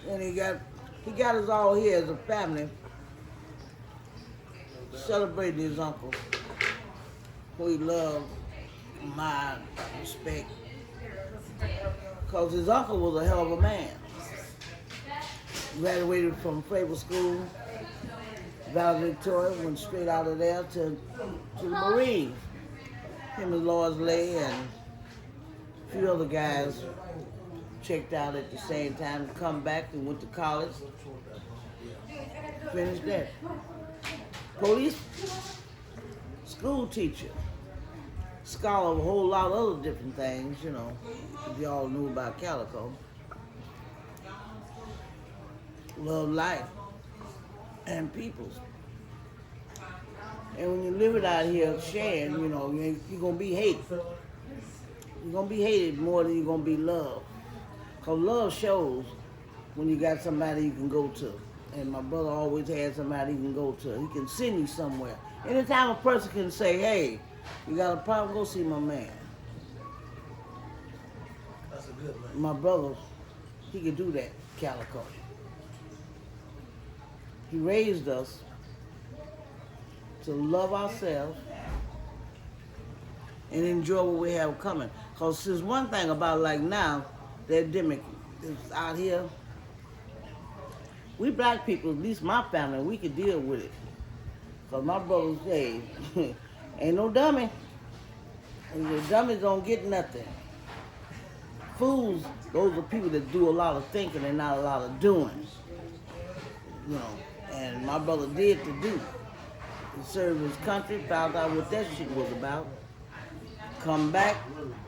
And he got us all here as a family celebrating his uncle, who he loved, admired, respect. Because his uncle was a hell of a man. Graduated from Faber School, valedictorian, went straight out of there to the Marines. Him and Lois Lay and a few other guys checked out at the same time, come back and went to college, finished that. Police, school teacher, scholar of a whole lot of other different things, you know, if y'all knew about CALICO. Love life and people. And when you live it out here sharing, you know, you're going to be hated. You're going to be hated more than you're going to be loved. Because love shows when you got somebody you can go to. And my brother always had somebody he can go to. He can send you somewhere. Anytime a person can say, hey, you got a problem, go see my man. That's a good man. My brother, he could do that, Calico. He raised us to love ourselves and enjoy what we have coming. Because there's one thing about like now, the epidemic is out here. We black people, at least my family, we could deal with it. Because my brothers say, ain't no dummy. And the dummies don't get nothing. Fools, those are people that do a lot of thinking and not a lot of doing. You know, and my brother did to do. He served his country, found out what that shit was about. Come back,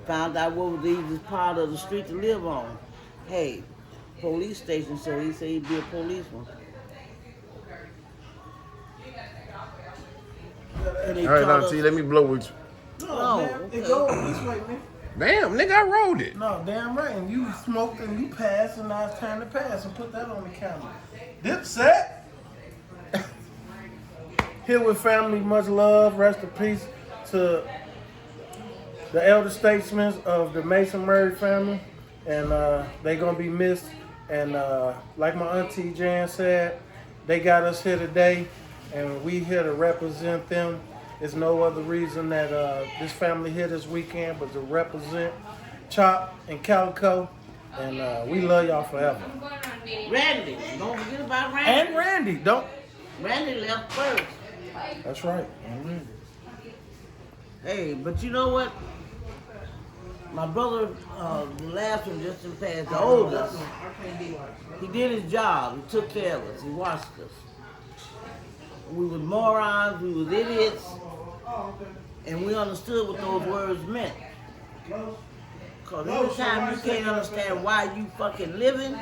found out what was the easiest part of the street to live on. Hey, police station, so he said he'd be a policeman. All right, Auntie, let me blow with you. No, man, okay. it goes this way, man. Damn, nigga, I rolled it. No, damn right. And you smoked and you passed, and now it's time to pass and put that on the camera. Dipset. Here with family, much love, rest in peace to the elder statesmen of the Mason Murray family, and they gonna be missed. And like my auntie Jan said, they got us here today, and we here to represent them. There's no other reason that this family here this weekend but to represent Chop and Calico, and we love y'all forever. Randy, don't forget about Randy. And Randy, don't. Randy left first. That's right. And Randy. Hey, but you know what? My brother, the last one just in past, the oldest, he did his job. He took care of us. He watched us. We was morons, we was idiots, and we understood what those words meant. Because every time you can't understand why you fucking living,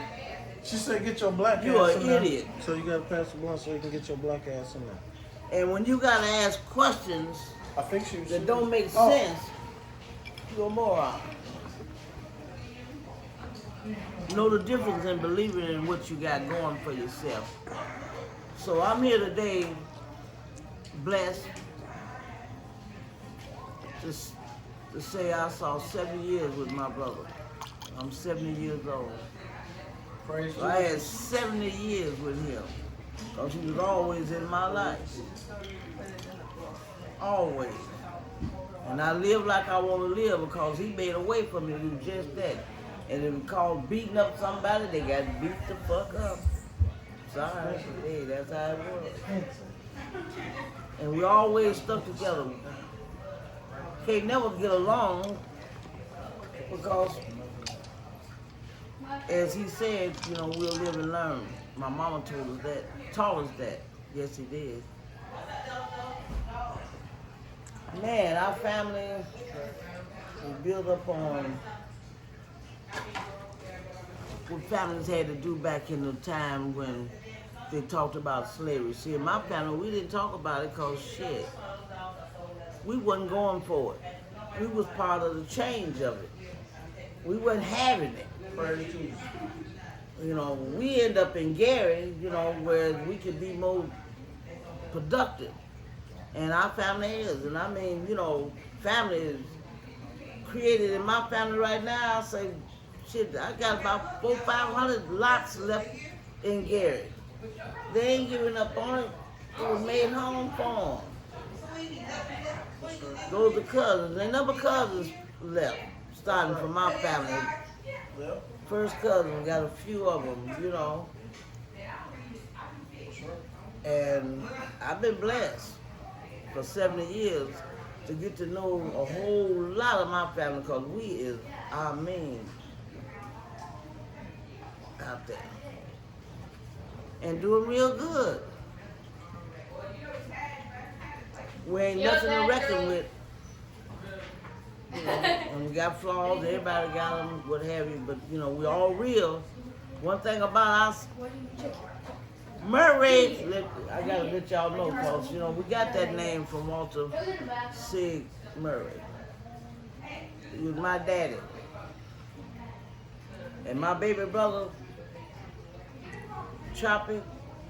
She said, "Get your black you ass an in there." idiot. So you gotta pass the blunt so you can get your black ass in there. And when you gotta ask questions I think she was. that don't make Oh. sense, you're a moron. Know the difference in believing in what you got going for yourself. So I'm here today, blessed, to say I saw 70 years with my brother. I'm 70 years old. Praise So I had 70 years with him, because he was always in my life. Always. And I live like I want to live because he made a way for me to do just that. And if it called beating up somebody, they got beat the fuck up. Sorry, hey, that's how it was. And we always stuck together. Can't never get along because, as he said, you know, we'll live and learn. My mama told us that, taught us that. Yes, he did. Man, our family was built up on what families had to do back in the time when they talked about slavery. See, in my family, we didn't talk about it because shit, we wasn't going for it. We was part of the change of it. We wasn't having it. You know, we end up in Gary, you know, where we could be more productive. And our family is. And I mean, you know, family is created in my family right now. I say shit, I got about 400-500 lots left in Gary. They ain't giving up on it. It was made home for them. Those are cousins. Ain't number cousins left, starting from my family. First cousin, got a few of them, you know. And I've been blessed for 70 years to get to know a whole lot of my family, because we is, I mean, out there. And doing real good. We ain't nothing to reckon with. You know, and we got flaws, everybody got them, what have you, but you know, we all real. One thing about us, Murray, I gotta let y'all know, cause you know, we got that name from Walter Sig Murray. He was my daddy. And my baby brother, Choppy,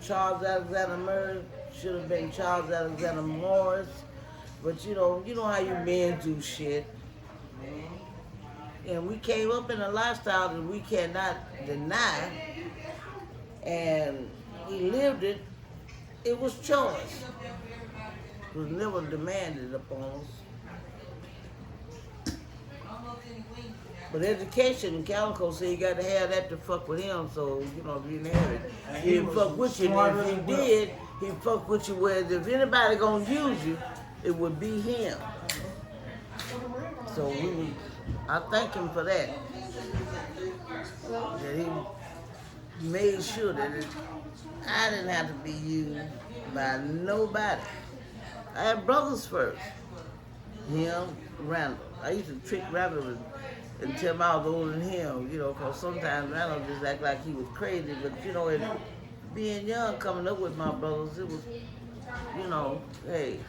Charles Alexander Murray, should have been Charles Alexander Morris. But you know how you men do shit. And we came up in a lifestyle that we cannot deny. And he lived it. It was choice. It was never demanded upon us. But education, Calico said you got to have that to fuck with him, so, you know, if you didn't have it, he didn't fuck with you. And if he did, he fuck with you, whereas if anybody gonna use you, it would be him. So I thank him for that. That he made sure that I didn't have to be used by nobody. I had brothers first. Him, Randall. I used to trick Randall and tell him I was older than him, you know, because sometimes Randall just act like he was crazy. But, you know, being young, coming up with my brothers, it was, you know, hey,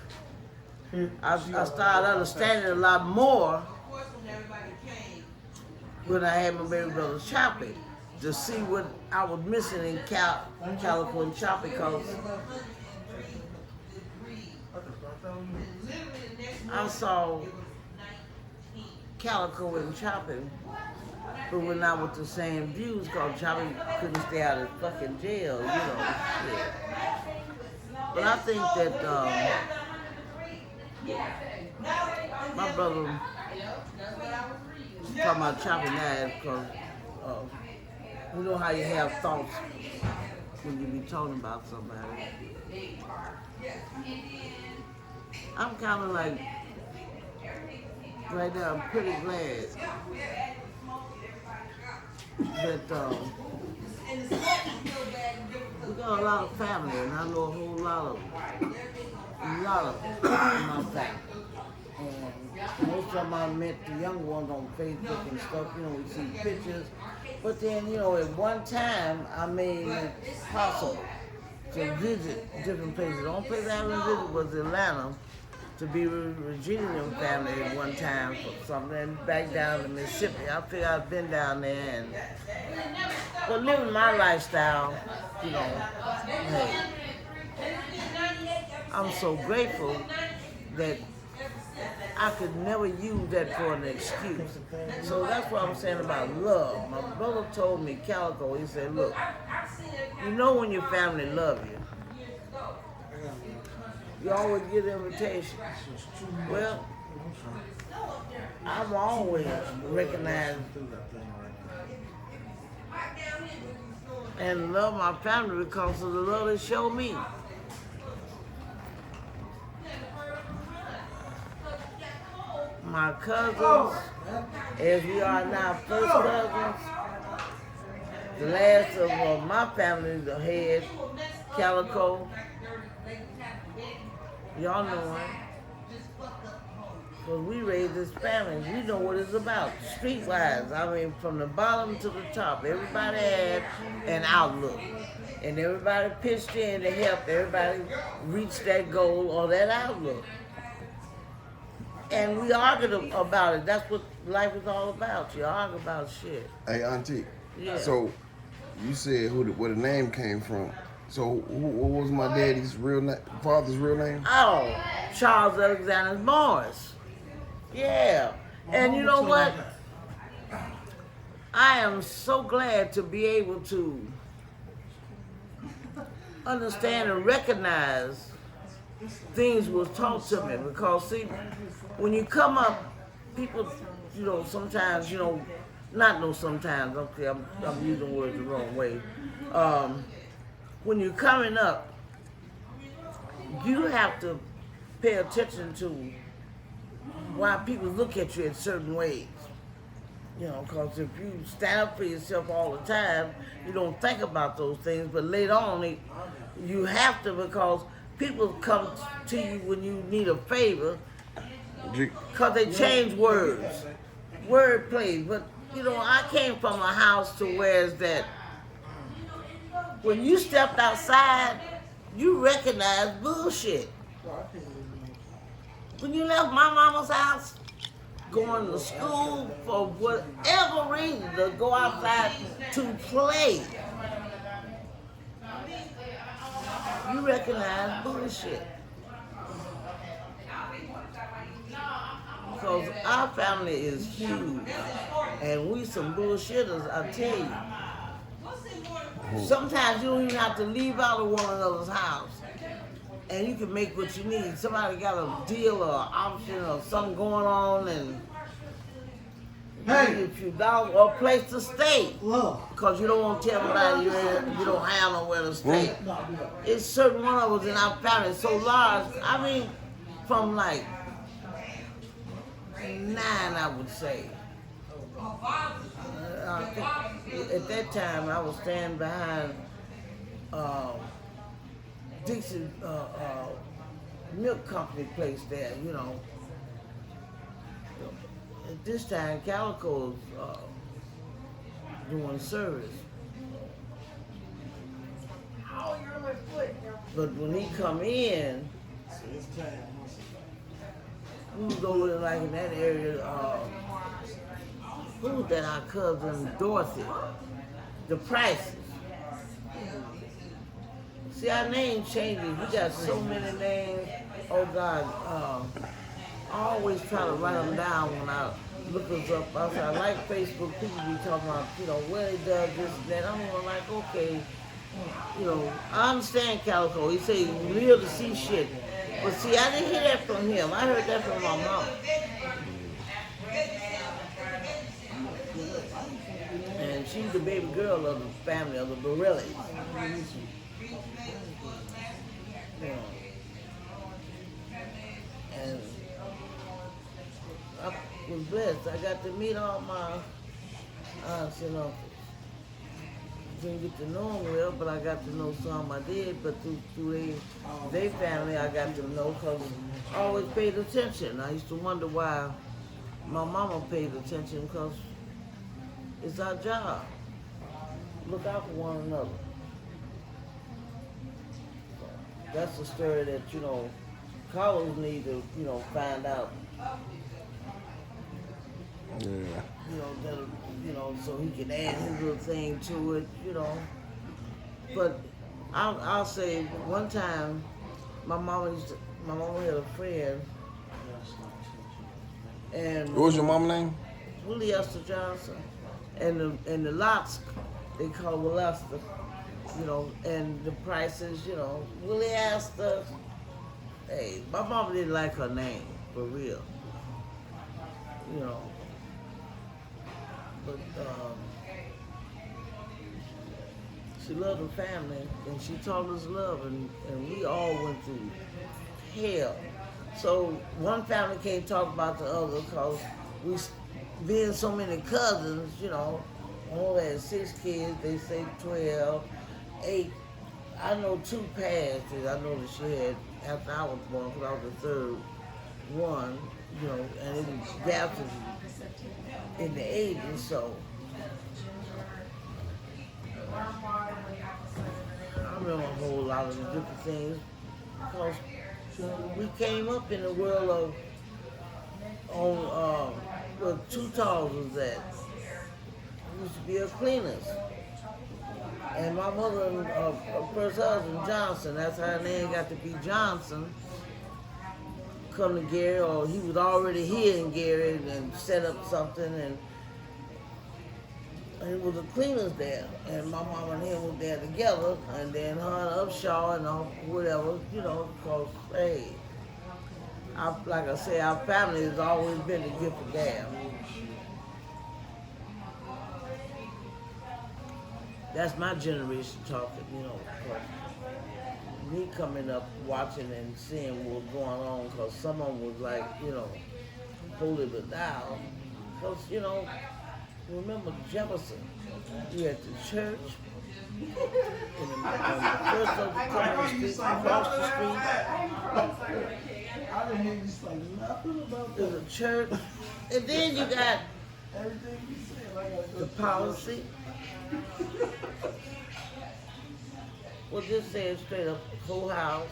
I started understanding a lot more when I had my baby brother Choppy, to see what I was missing in Calico and Choppy, because I saw Calico and Choppy, but we're not with the same views, because Choppy couldn't stay out of fucking jail, you know, shit. But I think that my brother, talking about Choppy now, because you know how you have thoughts when you be talking about somebody. I'm kind of like, right now, I'm pretty glad that we got a lot of family, and I know a whole lot of my family. And most of them I met the young ones on Facebook and stuff, you know, we see pictures. But then, you know, at one time, I made it possible to visit different places. The only place I ever visited was Atlanta, to be with Regina and family at one time for something, and back down to Mississippi. I figured I'd been down there, but living my lifestyle, you know, hey, I'm so grateful that I could never use that for an excuse. So that's what I'm saying about love. My brother told me, Calico, he said, look, you know when your family love you, you always get an invitation. Well, I'm always recognized and love my family because of the love they show me. My cousins, as we are now first cousins, the last of my family, the head, Calico, y'all know him. Because we raised this family, we know what it's about, streetwise. I mean, from the bottom to the top, everybody had an outlook. And everybody pitched in to help everybody reach that goal or that outlook. And we argued about it. That's what life is all about. You argue about shit. Hey, Auntie. Yeah. So, you said where the name came from. So, what was my daddy's father's real name? Oh, Charles Alexander Morris. Yeah. And you know what? I am so glad to be able to understand and recognize things was taught to me because see, when you come up, people, sometimes, not no sometimes, okay, I'm using words the wrong way. When you're coming up, you have to pay attention to why people look at you in certain ways. Because if you stand up for yourself all the time, you don't think about those things. But later on, you have to because people come to you when you need a favor because they change words, word plays. But, I came from a house to where it's that when you stepped outside, you recognize bullshit. When you left my mama's house, going to school for whatever reason to go outside to play, you recognize bullshit. Because our family is huge, and we some bullshitters, I tell you. Sometimes you don't even have to leave out of one another's house, and you can make what you need. Somebody got a deal or an option or something going on, and a few dollars or a place to stay. Because you don't want to tell anybody you don't have nowhere to stay. It's certain one of us in our family so large. I mean, from like 9, I would say. I think at that time I was standing behind Dixie Milk Company place there, At this time, CALICO's doing service. But when he come in, we was over like in that area, who was that, our cousin Dorothy? The Prices. See, our name changes. We got so many names. Oh God, I always try to write them down when I look us up. I like Facebook. People be talking about, where he does this and that. I'm going like, okay, I understand CALICO. He say real to see shit. But see, I didn't hear that from him. I heard that from my mom. And she's the baby girl of the family, of the Borellis. And I was blessed. I got to meet all my aunts and uncles. Didn't get to know them well, but I got to know some I did. But through their family, I got to know because I always paid attention. I used to wonder why my mama paid attention because it's our job. Look out for one another. That's a story that, callers need to, find out. Yeah. So he can add his little thing to it, But I'll say one time, my mama had a friend, and What was your mom's name? Willie Esther Johnson, and the lots they call Willester, and the prices, Willie Esther. Hey, my mama didn't like her name for real, But she loved her family, and she taught us love, and we all went through hell. So one family can't talk about the other because we, being so many cousins, only had 6 kids, they say 12, 8. I know 2 passed, and I know that she had, after I was born, because I was the 3rd one, and it was gaps in the 80s, so I remember a whole lot of the different things because we came up in the world of where Two Talls was at. We used to be a cleaners. And my mother and her first husband, Johnson, that's how her name got to be Johnson, come to Gary, or he was already here in Gary and set up something, and And it was the cleaners there, and my mom and him was there together, and then her and Upshaw and all, whatever, because, hey, like I say, our family has always been the gift of gab. That's my generation talking, 'cause me coming up watching and seeing what was going on, because some of them was like, holy but thou. Because, remember Jefferson, you had the church, and the first of the corner street, across the street. I didn't hear you say nothing about There's that. a church, and then you got Everything you said, I got the policy. Well, just say it straight up, whole house.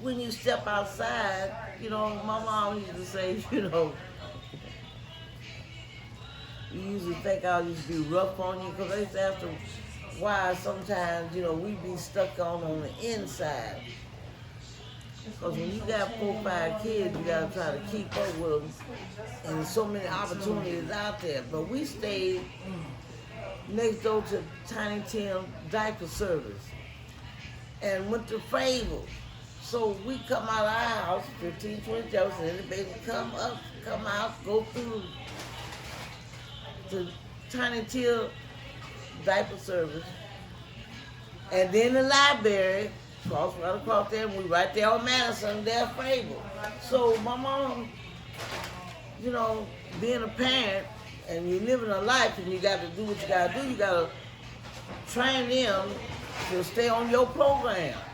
When you step outside, my mom used to say, you usually think I used to be rough on you, because I used to ask them why sometimes, we be stuck on the inside. Because when you got 4 or 5 kids, you got to try to keep up with them, and there's so many opportunities out there. But we stayed next door to Tiny Tim diaper service and went to Fayetteville. So we come out of our house, 1520 Jefferson, and the baby come out, go through the Tiny Tim diaper service, and then the library, right across there, and we right there on Madison, there Fayetteville. So my mom, being a parent, and you're living a life, and you got to do what you got to do, you got to train them to stay on your program.